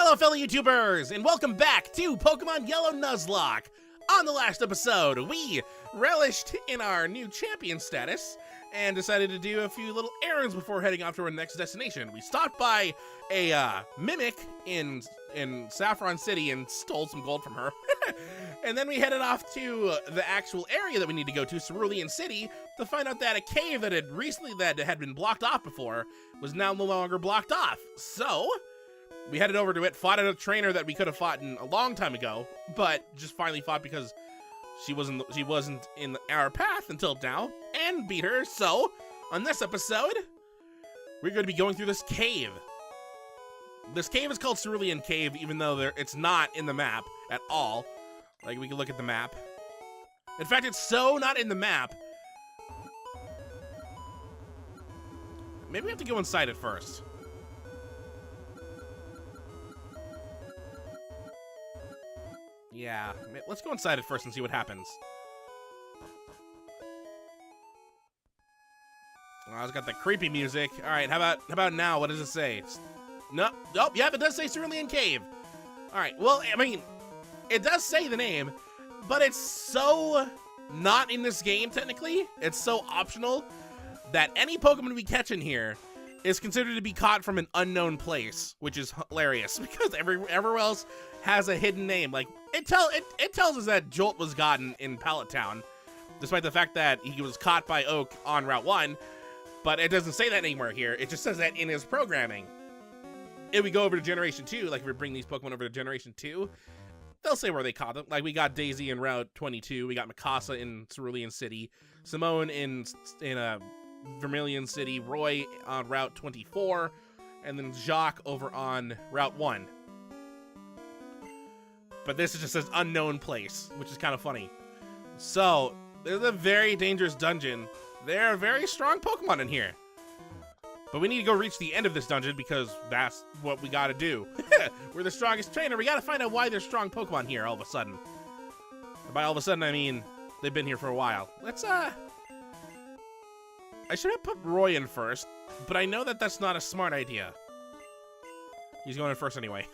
Hello fellow YouTubers, and welcome back to Pokemon Yellow Nuzlocke. On the last episode, we relished in our new champion status and decided to do a few little errands before heading off to our next destination. We stopped by a Mimic in Saffron City and stole some gold from her. And then we headed off to the actual area that we need to go to, Cerulean City, to find out that a cave that had been blocked off before was now no longer blocked off. So we headed over to it, fought a trainer that we could have fought a long time ago, but just finally fought because she wasn't in our path until now, and beat her. So on this episode, we're going to be going through this cave. This cave is called Cerulean Cave, even though it's not in the map at all. Like, we can look at the map. In fact, it's so not in the map. Maybe we have to go inside it first. Yeah, let's go inside it first and see what happens. Oh, it's got the creepy music. All right, how about now? What does it say? Nope, yep, it does say Cerulean Cave. All right, well, I mean, it does say the name, but it's so not in this game, technically. It's so optional that any Pokemon we catch in here is considered to be caught from an unknown place, which is hilarious because everywhere else has a hidden name. Like, it tells us that Jolt was gotten in Pallet Town, despite the fact that he was caught by Oak on Route 1, but it doesn't say that anywhere here. It just says that in his programming. If we go over to Generation 2, like if we bring these Pokemon over to Generation 2, they'll say where they caught them. Like, we got Daisy in Route 22, we got Mikasa in Cerulean City, Simone in Vermilion City, Roy on Route 24, and then Jacques over on Route 1. But this just says unknown place, which is kind of funny. So, there's a very dangerous dungeon. There are very strong Pokemon in here. But we need to go reach the end of this dungeon because that's what we gotta do. We're the strongest trainer. We gotta find out why there's strong Pokemon here all of a sudden. And by all of a sudden, I mean they've been here for a while. Let's, I should have put Roy in first, but I know that that's not a smart idea. He's going in first anyway.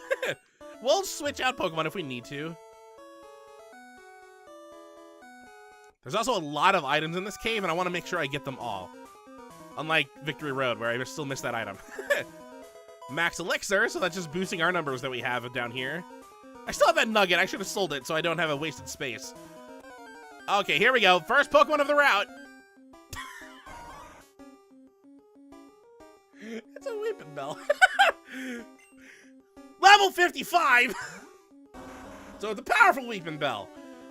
We'll switch out Pokemon if we need to. There's also a lot of items in this cave, and I want to make sure I get them all. Unlike Victory Road, where I still missed that item. Max Elixir, so that's just boosting our numbers that we have down here. I still have that nugget. I should have sold it so I don't have a wasted space. Okay, here we go. First Pokemon of the route. It's a Weeping Bell. Level 55! So it's a powerful Weeping Bell.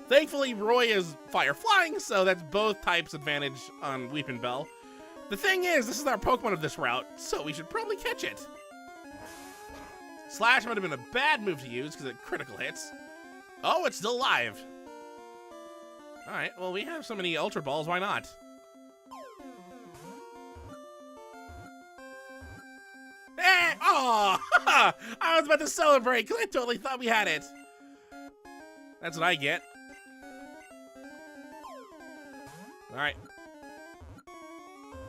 Thankfully, Roy is Fire Flying, so that's both types advantage on Weeping Bell. The thing is, this is our Pokemon of this route, so we should probably catch it. Slash might have been a bad move to use because it critical hits. Oh, it's still alive. Alright, well, we have so many Ultra Balls, why not? Eh! Oh! I was about to celebrate because I totally thought we had it. That's what I get. Alright.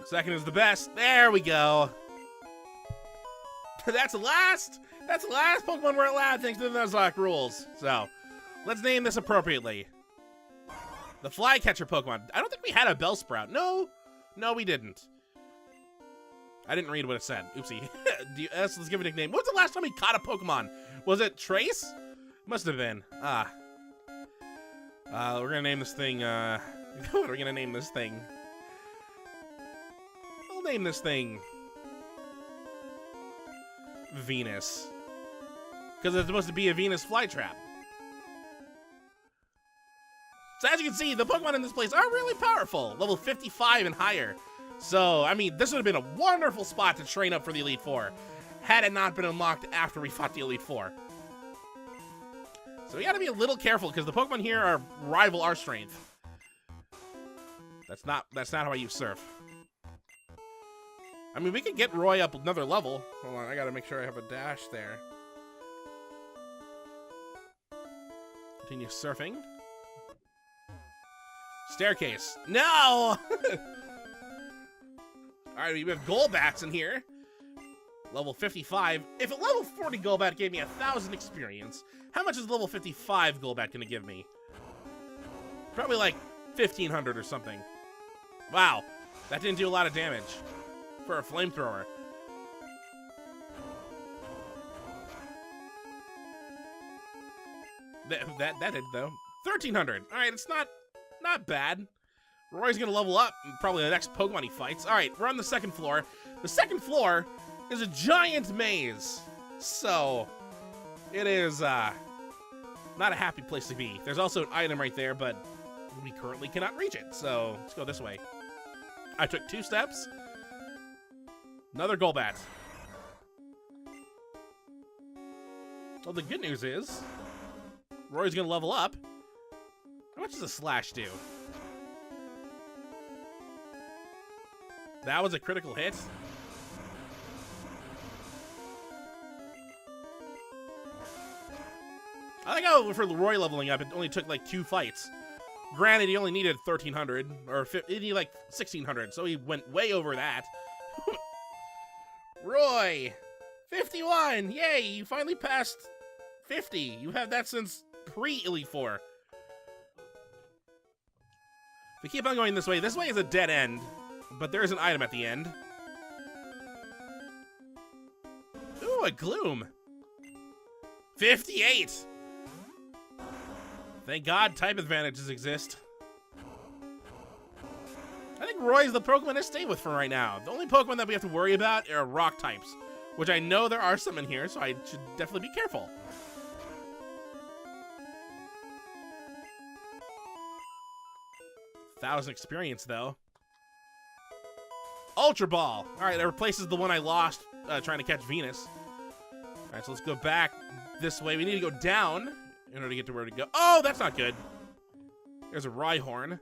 Second is the best. There we go. That's the last Pokemon we're allowed thanks to the Nuzlocke rules. So, let's name this appropriately. The Flycatcher Pokemon. I don't think we had a Bellsprout. No, we didn't. I didn't read what it said. Oopsie. Let's give it a nickname. When's the last time we caught a Pokemon? Was it Trace? Must have been. We're gonna name this thing, what are we gonna name this thing? I'll name this thing Venus. Because it's supposed to be a Venus flytrap. So as you can see, the Pokemon in this place are really powerful. Level 55 and higher. So, I mean, this would have been a wonderful spot to train up for the Elite Four, had it not been unlocked after we fought the Elite Four. So we gotta be a little careful, because the Pokemon here are rival our strength. That's not how I use Surf. I mean, we could get Roy up another level. Hold on, I gotta make sure I have a dash there. Continue surfing. Staircase. No! Alright, we have Golbats in here. Level 55. If a level 40 Golbat gave me 1,000 experience, how much is level 55 Golbat gonna give me? Probably like 1,500 or something. Wow, that didn't do a lot of damage for a flamethrower. That did though. 1,300. All right, it's not bad. Roy's gonna level up probably the next Pokemon he fights. All right, we're on the second floor. The second floor is a giant maze, so it is not a happy place to be. There's also an item right there, but we currently cannot reach it, so let's go this way. I took 2 steps. Another Golbat. Well, the good news is Roy's gonna level up. How much does a slash do? That was a critical hit. I think for Roy leveling up, it only took like 2 fights. Granted, he only needed 1,300, or he needed like 1,600, so he went way over that. Roy, 51! Yay, you finally passed 50. You have that since pre-Elite Four. If we keep on going this way is a dead end, but there is an item at the end. Ooh, a Gloom. 58! Thank God type advantages exist. I think Roy's the Pokemon to stay with for right now. The only Pokemon that we have to worry about are rock types, which I know there are some in here, so I should definitely be careful. $1,000 experience, though. Ultra Ball. All right, that replaces the one I lost trying to catch Venus. All right, so let's go back this way. We need to go down in order to get to where to go. Oh, that's not good. There's a Rhyhorn,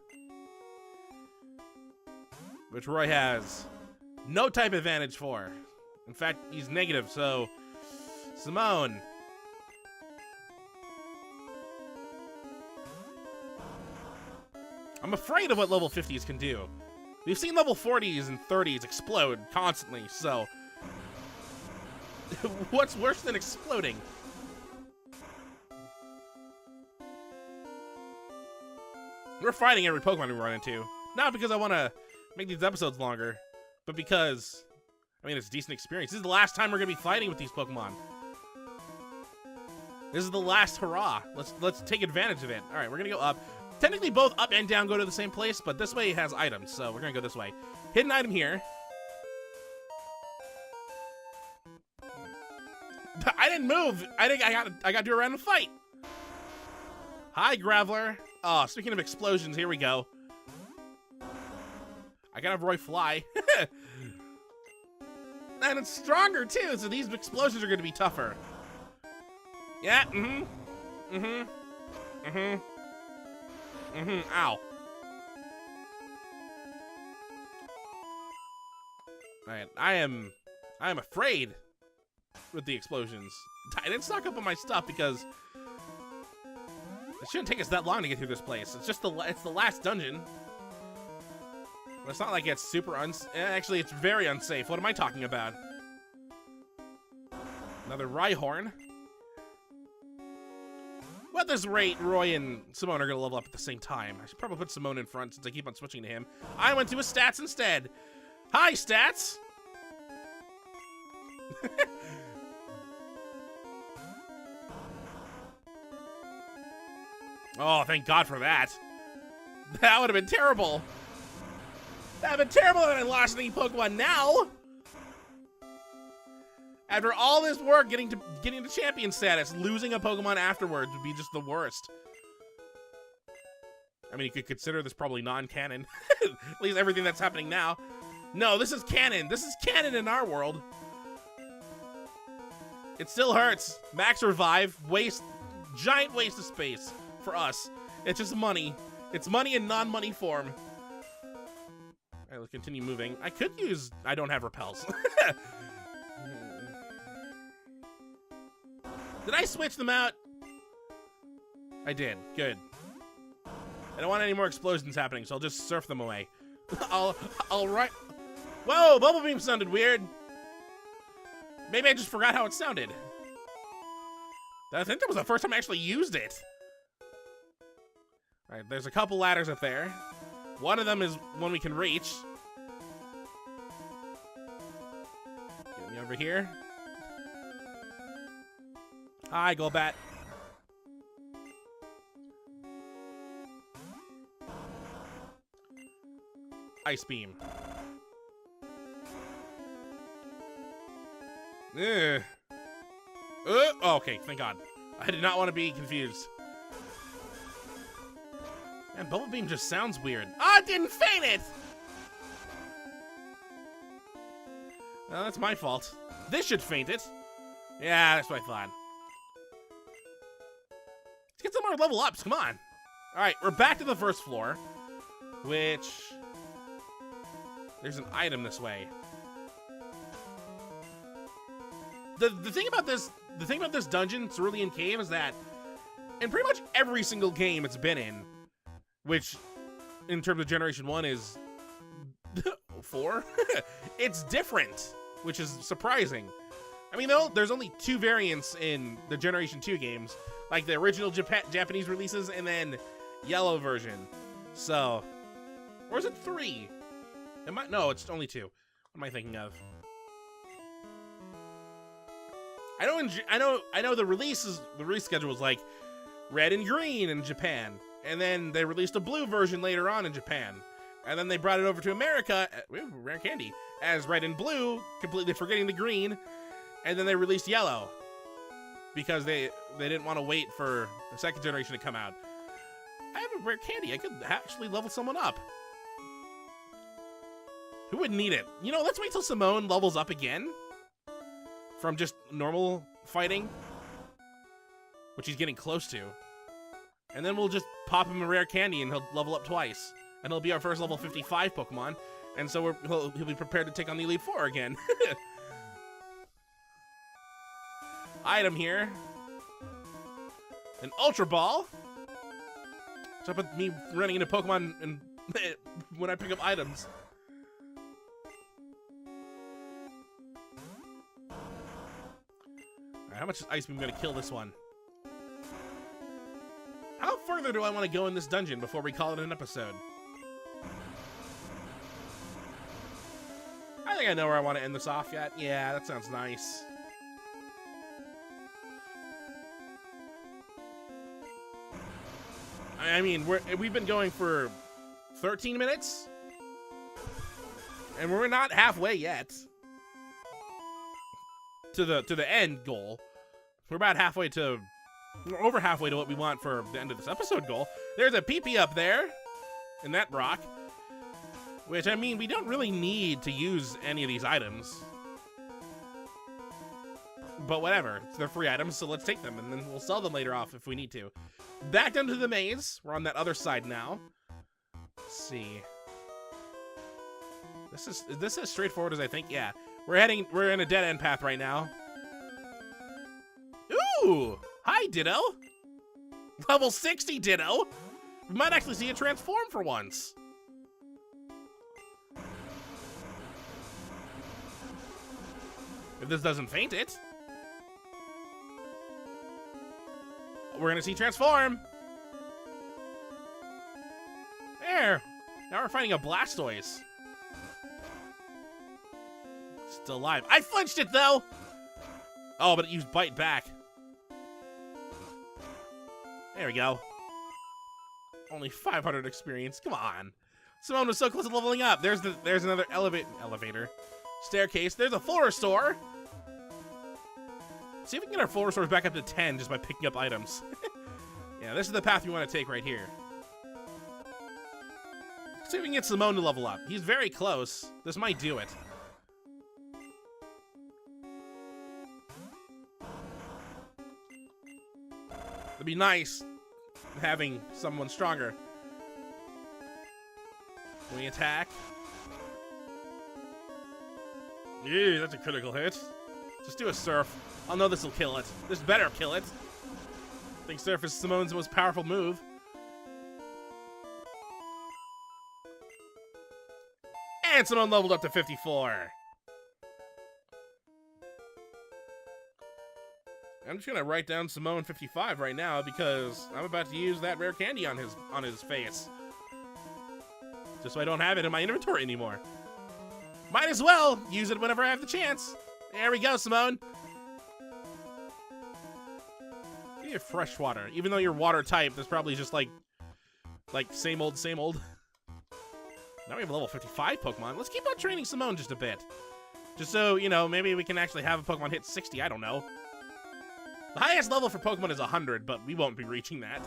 which Roy has no type advantage for. In fact, he's negative, so Simone. I'm afraid of what level 50s can do. We've seen level 40s and 30s explode constantly, so what's worse than exploding? We're fighting every Pokemon we run into. Not because I want to make these episodes longer, but because, I mean, it's a decent experience. This is the last time we're going to be fighting with these Pokemon. This is the last hurrah. Let's take advantage of it. All right, we're going to go up. Technically, both up and down go to the same place, but this way it has items, so we're going to go this way. Hidden item here. I didn't move. I think I got to do a random fight. Hi, Graveler. Oh, speaking of explosions, here we go. I gotta have Roy fly. And it's stronger, too, so these explosions are gonna be tougher. Yeah, ow. Alright, I am afraid with the explosions. I didn't stock up on my stuff because it shouldn't take us that long to get through this place. It's just it's the last dungeon. But it's not like it's super actually, it's very unsafe. What am I talking about? Another Rhyhorn. Well, at this rate, Roy and Simone are going to level up at the same time. I should probably put Simone in front since I keep on switching to him. I went to his stats instead. Hi, stats! Oh, thank God for that. That would have been terrible. That would have been terrible if I lost any Pokemon now. After all this work getting to champion status, losing a Pokemon afterwards would be just the worst. I mean, you could consider this probably non-canon. At least everything that's happening now. No, this is canon. This is canon in our world. It still hurts. Max revive, giant waste of space for us. It's just money. It's money in non-money form. All right, let's continue moving. I don't have repels. Did I switch them out? I did. Good. I don't want any more explosions happening, so I'll just surf them away. I'll right. Whoa, Bubble Beam sounded weird. Maybe I just forgot how it sounded. I think that was the first time I actually used it. All right, there's a couple ladders up there. One of them is one we can reach. Get me over here. Hi, Golbat. Ice Beam. Ugh. Oh, okay, thank God. I did not want to be confused. Man, Bubble Beam just sounds weird. Oh, it didn't faint it! Well, that's my fault. This should faint it. Yeah, that's what I thought. Let's get some more level ups, come on. All right, we're back to the first floor, which... There's an item this way. The thing about this dungeon, Cerulean Cave, is that in pretty much every single game it's been in, which in terms of Generation 1 is 4, it's different, which is surprising. I mean, though, there's only 2 variants in the Generation 2 games, like the original Japanese releases and then Yellow version. So, or is it 3? No, it's only 2. What am I thinking of? I know the release schedule was like red and green in Japan, and then they released a blue version later on in Japan, and then they brought it over to America, rare candy, as red and blue, completely forgetting the green, and then they released yellow because they didn't want to wait for the second generation to come out. I have a rare candy. I could actually level someone up. Who would need it? You know, let's wait till Simone levels up again. From just normal fighting, which he's getting close to. And then we'll just pop him a rare candy and he'll level up twice. And he'll be our first level 55 Pokemon. And so he'll be prepared to take on the Elite Four again. Item here. An Ultra Ball. What's up with me running into Pokemon and when I pick up items? How much is Ice Beam going to kill this one? How further do I want to go in this dungeon before we call it an episode? I think I know where I want to end this off yet. Yeah, that sounds nice. I mean, we've been going for 13 minutes, and we're not halfway yet to the end goal. We're about halfway to, we're over halfway to what we want for the end of this episode goal. There's a PP up there in that rock, which, I mean, we don't really need to use any of these items. But whatever, they're free items, so let's take them, and then we'll sell them later off if we need to. Back down to the maze. We're on that other side now. Let's see. Is this as straightforward as I think? Yeah. We're in a dead-end path right now. Ooh! Hi, Ditto! Level 60 Ditto! We might actually see it transform for once. If this doesn't faint it. We're gonna see transform! There! Now we're fighting a Blastoise. Still alive. I flinched it, though! Oh, but it used Bite back. There we go. Only 500 experience. Come on. Simone was so close to leveling up. There's another elevator. Staircase. There's a full restore. See if we can get our full restores back up to 10 just by picking up items. Yeah, this is the path we want to take right here. See if we can get Simone to level up. He's very close. This might do it. It'd be nice having someone stronger. Can we attack? Ew, that's a critical hit. Just do a Surf. I'll know this will kill it. This better kill it. I think Surf is Simone's most powerful move. And Simone leveled up to 54. I'm just gonna write down Simone 55 right now because I'm about to use that rare candy on his face. Just so I don't have it in my inventory anymore. Might as well use it whenever I have the chance. There we go, Simone. You have fresh water. Even though you're water type, that's probably just like same old, same old. Now we have a level 55 Pokemon. Let's keep on training Simone just a bit. Just so, you know, maybe we can actually have a Pokemon hit 60. I don't know. The highest level for Pokemon is 100, but we won't be reaching that.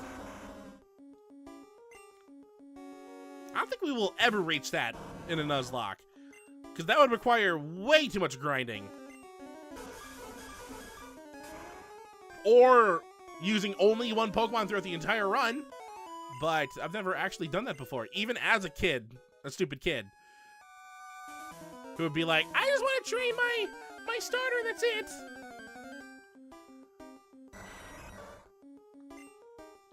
I don't think we will ever reach that in a Nuzlocke, because that would require way too much grinding. Or using only one Pokemon throughout the entire run, but I've never actually done that before, even as a kid, a stupid kid, who would be like, I just want to train my starter, that's it.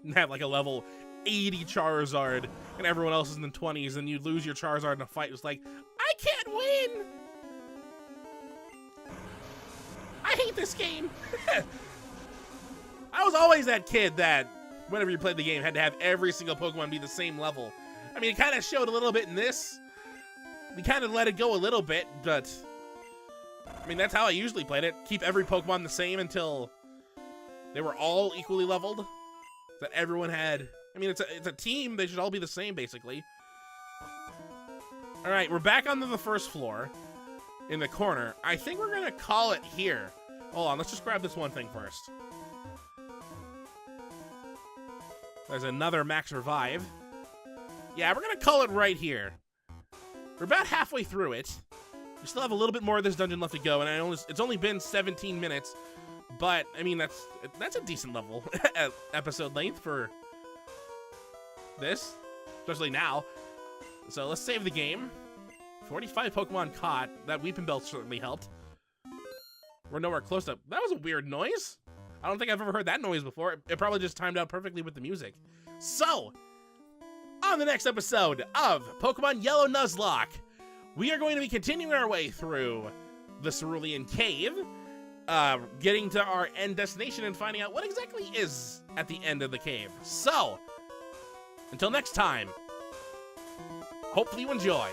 And have like a level 80 Charizard, and everyone else is in the 20s, and you lose your Charizard in a fight. It's like, I can't win! I hate this game! I was always that kid that, whenever you played the game, had to have every single Pokemon be the same level. I mean, it kind of showed a little bit in this. We kind of let it go a little bit, but I mean, that's how I usually played it. Keep every Pokemon the same until they were all equally leveled. That everyone had. I mean, it's a team. They should all be the same, basically. All right, we're back onto the first floor in the corner. I think we're going to call it here. Hold on, let's just grab this one thing first. There's another max revive. Yeah, we're going to call it right here. We're about halfway through it. We still have a little bit more of this dungeon left to go, and it's only been 17 minutes. But, I mean, that's a decent level episode length for this, especially now. So let's save the game. 45 Pokemon caught. That Weeping Bell certainly helped. We're nowhere close to... That was a weird noise. I don't think I've ever heard that noise before. It probably just timed out perfectly with the music. So, on the next episode of Pokemon Yellow Nuzlocke, we are going to be continuing our way through the Cerulean Cave, getting to our end destination and finding out what exactly is at the end of the cave. So, until next time, hopefully you enjoy.